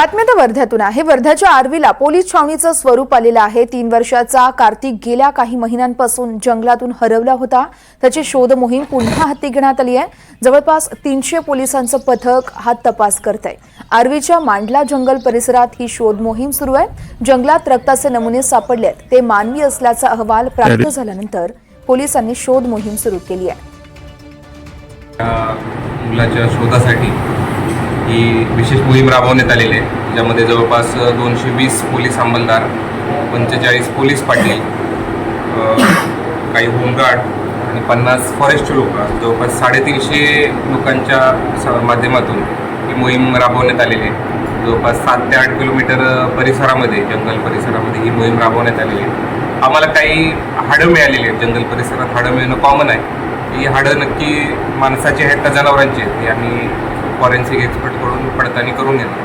बातमी तर वर्ध्यातून आहे। वर्ध्याच्या आर्वीला पोलीस छावणीचं स्वरूप आलेलं आहे। 3 वर्षाचा कार्तिक गेल्या काही महिन्यांपासून जंगलातून हरवला होता। त्याची शोध मोहीम पुन्हा हाती घेण्यात आली आहे। जवळपास 300 पोलिसांचं पथक हा तपास करत आहे। आर्वीच्या मांडला जंगल परिसरात ही शोध मोहीम सुरू आहे। जंगलात रक्ताचे नमुने सापडलेत, ते मानवी असल्याचा अहवाल प्राप्त झाल्यानंतर पोलिसांनी शोध मोहीम सुरू केली आहे। मुलाच्या शोधासाठी ही विशेष मोहीम राबवण्यात आलेली आहे, ज्यामध्ये जवळपास 220 पोलीस अंमलदार, 45 पोलीस पाटील, काही होमगार्ड आणि 50 फॉरेस्ट लोक, जवळपास 350 लोकांच्या माध्यमातून ही मोहीम राबवण्यात आलेली आहे। जवळपास 7 ते 8 किलोमीटर परिसरामध्ये, जंगल परिसरामध्ये ही मोहीम राबवण्यात आलेली आहे। आम्हाला काही हाडं मिळालेली आहेत। जंगल परिसरात हाडं मिळणं कॉमन आहे। ही हाडं नक्की माणसाची आहेत का जनावरांची आहेत, हे आम्ही फॉरेन्सिक एक्सपर्टकडून पडताळणी करून घेतो।